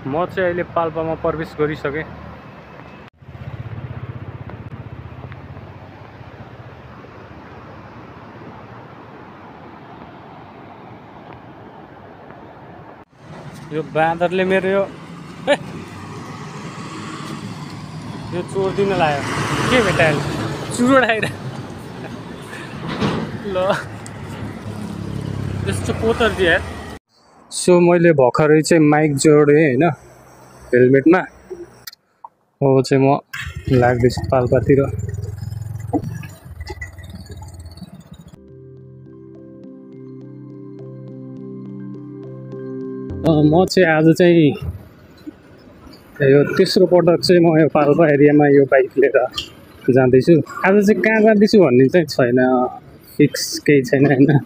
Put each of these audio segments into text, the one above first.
म चाहिँ अहिले पाल्पामा प्रवेश गरिसकेँ। यो बाँदरले मेरो यो चोर्दिन लाग्यो। के भेटायो? चुरोट आइरह ल यस्तो पोतर दिए। सो मैले भर्खरै चाहिँ माइक जोडेँ होइन हेलमेटमा। अब चाहिँ म लाग्दैछु पाल्पातिर। म चाहिँ आज चाहिँ यो तेस्रो पटक चाहिँ म यो पाल्पा एरियामा यो बाइक लिएर जाँदैछु। आज चाहिँ कहाँ जाँदैछु भन्ने चाहिँ छैन, फिक्स केही छैन होइन।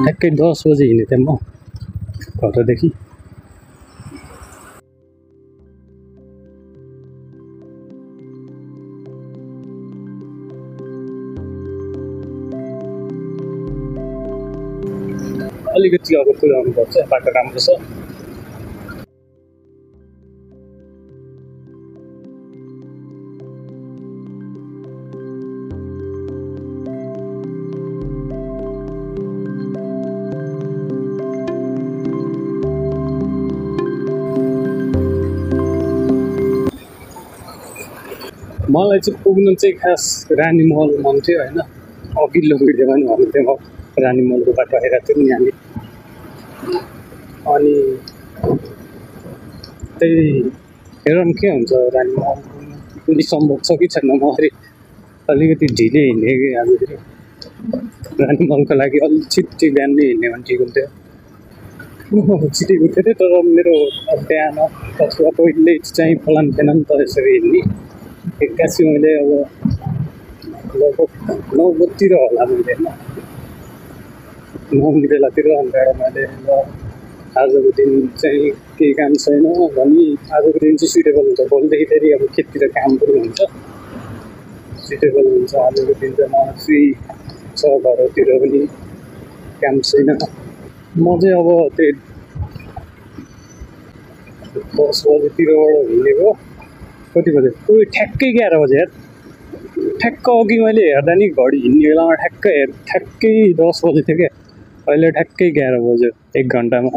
ठ्याक्कै 10 बजे हिँडेँ थिएँ म घरदेखि। अलिकति अब कुदाउनु पर्छ, बाटो राम्रो छ। मलाई चाहिँ पुग्नु चाहिँ खास रानी महल मन थियो होइन। अघिल्लो भिडियोमा पनि भनेको थिएँ म रानी महलको बाटो आइरहेको थियो नि हामी। अनि त्यही हेरौँ के हुन्छ रानी महल पुग्नु सम्भव छ कि छैन। म अलिकति ढिलै हिँडेँ कि आज फेरि रानी महलको लागि अलिक छिट्टै बिहानै हिँड्ने भने ठिक हुन्थ्यो। छिटै उठ्थेँ थियो तर मेरो बिहान अथवा पहिले चाहिँ प्लान थिएन नि त यसरी हिँड्ने। एक्कासी मैले अब लगभग 9 बजीतिर होला मैले होइन 9 बेलातिर। अन्त मैले ल आजको दिन चाहिँ केही काम छैन भने आजको दिन चाहिँ सुटेबल हुन्छ। भोलिदेखि फेरि अब खेततिर काम पनि हुन्छ, सुटेबल हुन्छ। आजको दिन चाहिँ म फ्री छ, घरतिर पनि काम छैन। म चाहिँ अब त्यही 10 बजीतिरबाट हिँडेको। कति बजे? उयो ठ्याक्कै 11 बजे यार। ठ्याक्क अघि मैले हेर्दा नि घडी हिँड्ने बेलामा ठ्याक्कै 10 बजे थियो क्या। अहिले ठ्याक्कै 11 बज्यो, 1 घन्टामा।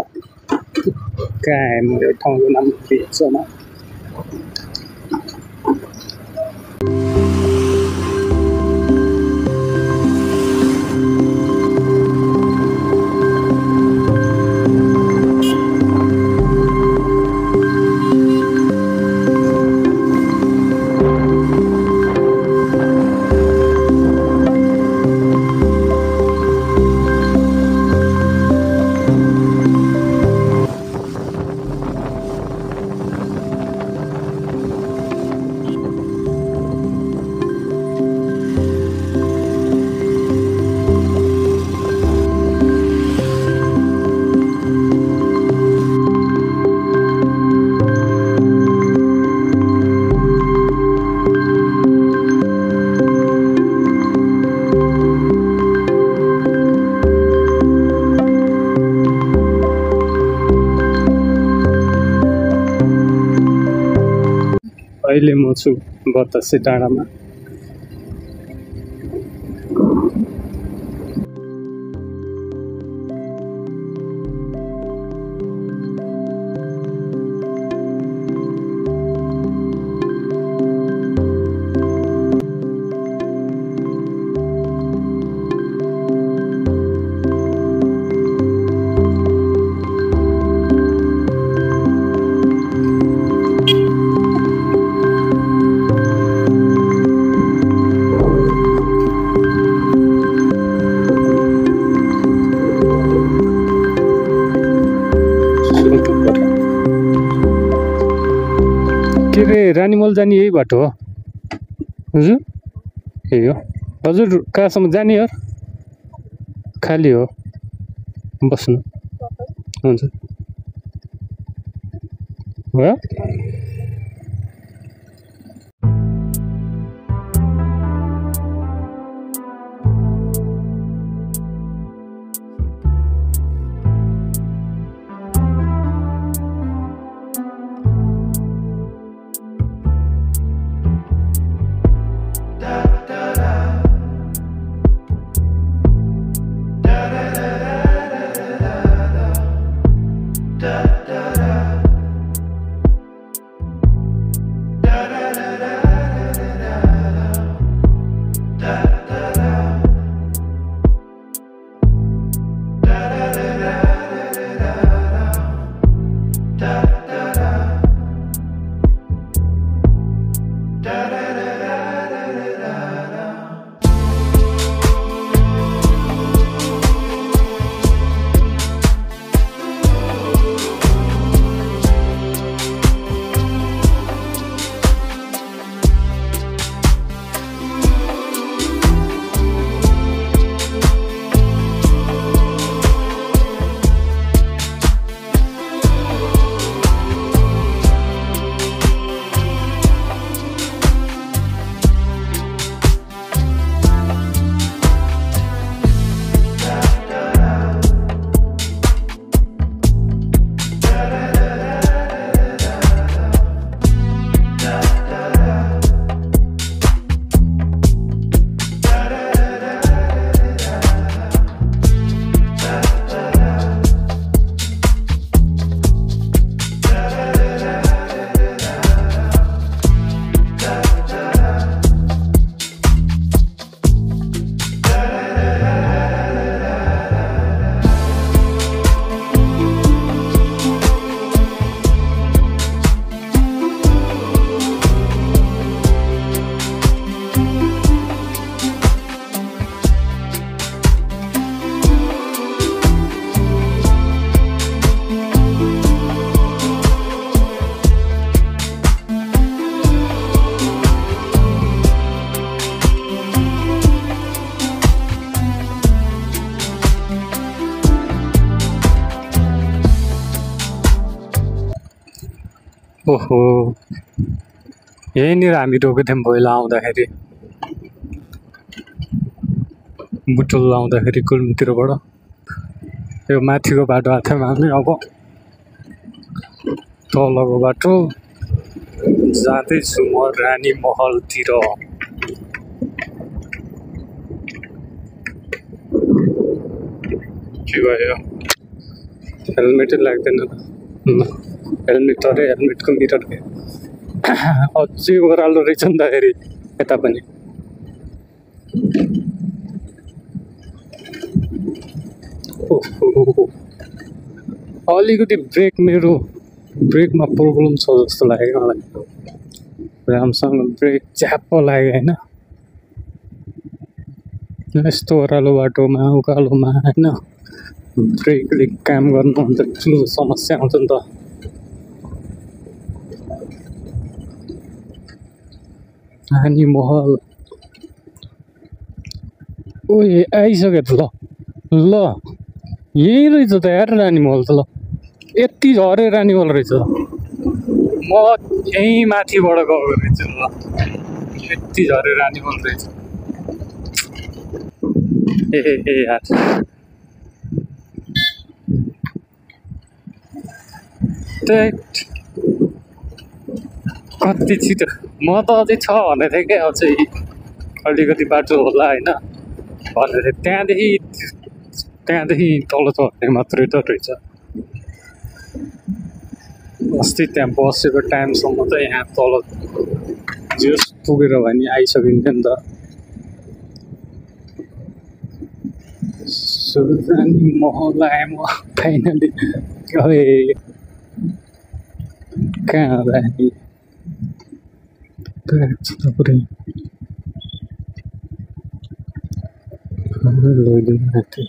कहाँ आएँ म? यो ठाउँको नाम बिचमा। अहिले म छु बतासे डाँडामा। के रे रानीमहल जाने यही बाटो हो हजुर? ए हो हजुर कहाँसम्म जाने हो खाली हो बस्नु हुन्छ हो ओहो यहीँनिर हामी रोकेको थियौँ पहिला आउँदाखेरि बुटोल आउँदाखेरि कुल्मीतिरबाट यो माथिको बाटो आएको थियौँ हामी अब तलको बाटो जाँदैछु म रानी महलतिर के भयो हेलमेटै लाग्दैन हेलमेट अरे हेलमेटको मिटर अझै ओह्रालो रहेछ नि त फेरि यता पनि अलिकति मेरो ब्रेकमा प्रब्लम छ जस्तो लाग्यो मलाई राम्रोसँग ब्रेक च्याप्प लाग्यो होइन यस्तो ओह्रालो बाटोमा उकालोमा होइन ब्रेकले काम गर्नु भने त ठुलो समस्या आउँछ नि त रानी महल ओ आइसक्यो त ल यही रहेछ त यार रानी महल त ल यति झरे रानी महल रहेछ म यहीँ माथिबाट गएको रहेछ ल यति झरे रानी महल रहेछ ए यार कति छिटो म त अझै छ भन्दै थिएँ क्या अझै अलिकति बाटो होला होइन भनेर त्यहाँदेखि तल चढ्ने मात्रै त रहेछ अस्ति त्यहाँ बसेको टाइमसम्म त यहाँ तल जस पुगेर भए नि आइसकिन्थ्यो नि त रानी महल आएँ म फाइनली अरे कहाँ रानी पुरै लैदिनु माथि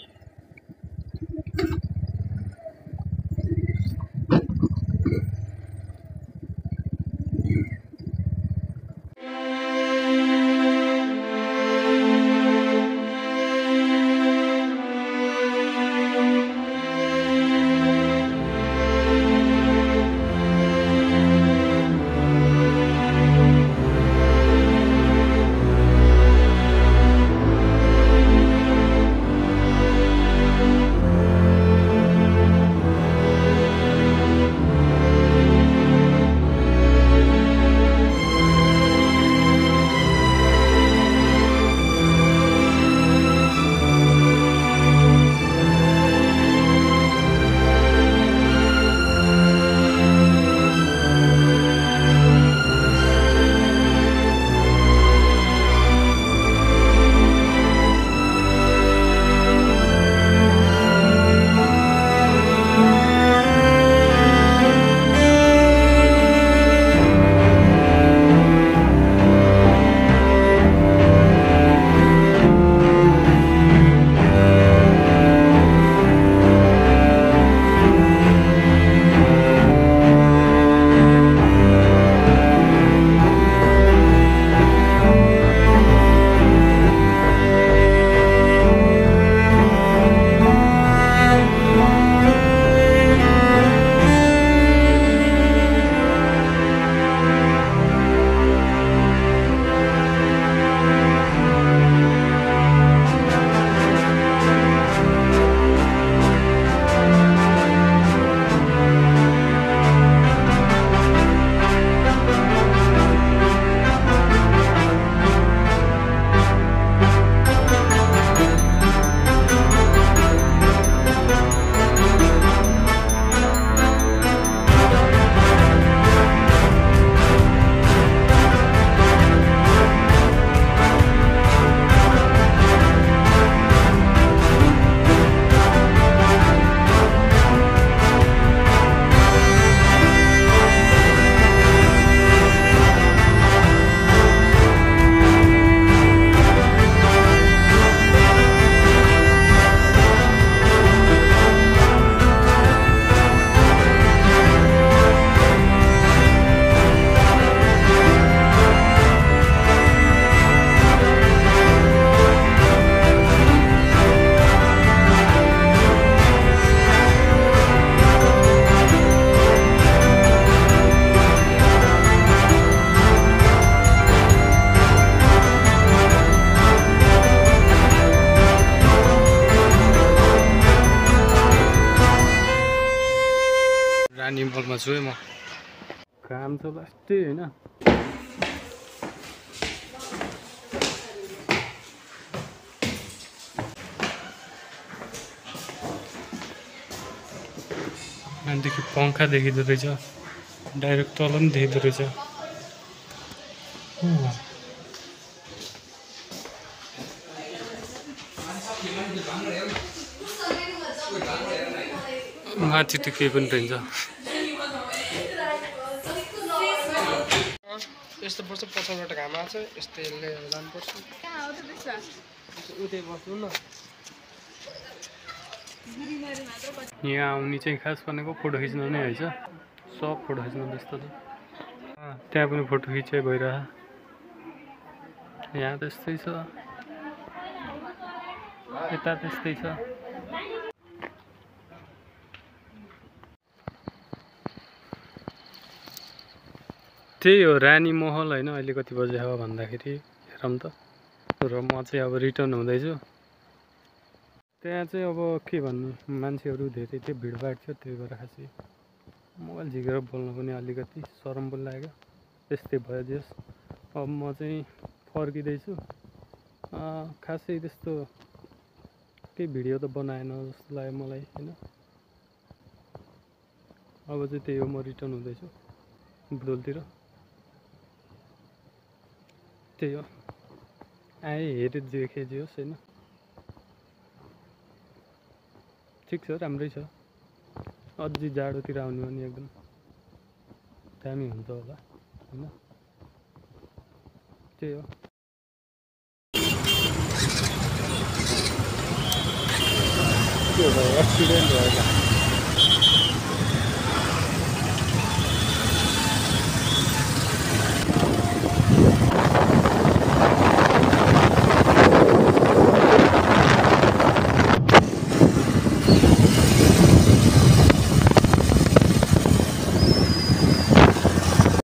भिडमा छु है म। काम त लास्टै होइन। यहाँदेखि पङ्खा देखिँदो रहेछ, डाइरेक्ट तल पनि देखिँदो रहेछ। माथि त केही पनि रहन्छ। यस्तो पर्छ, पछाडिबाट घाम आछ, यस्तो यसले जानुपर्छ। उतै बस्नु न। यहाँ आउने चाहिँ खास भनेको फोटो खिच्न नै है। सब फोटो खिच्न व्यस्त छ। त्यहाँ पनि फोटो खिचाइ भइरह। यहाँ त्यस्तै छ, यता त्यस्तै छ। त्यही हो रानी महल होइन। अहिले कति बजे हो भन्दाखेरि हेरौँ त। र म चाहिँ अब रिटर्न हुँदैछु। त्यहाँ चाहिँ अब के भन्नु, मान्छेहरू धेरै थियो, भिडभाड थियो, त्यही भएर खासै मोबाइल झिकेर बोल्न पनि अलिकति शरम पनि लाग्यो। त्यस्तै भयो जस। अब म चाहिँ फर्किँदैछु। खासै त्यस्तो केही भिडियो त बनाएन जस्तो लाग्यो मलाई होइन। अब चाहिँ त्यही हो, म रिटर्न हुँदैछु बुटोलतिर। त्यही हो, आएँ हेरेँ देखेँ जे होस् होइन। ठिक छ, राम्रै छ। अझै जाडोतिर आउने भने एकदम दामी हुन्छ होला होइन। त्यही हो। के भयो, एक्सिडेन्ट भयो।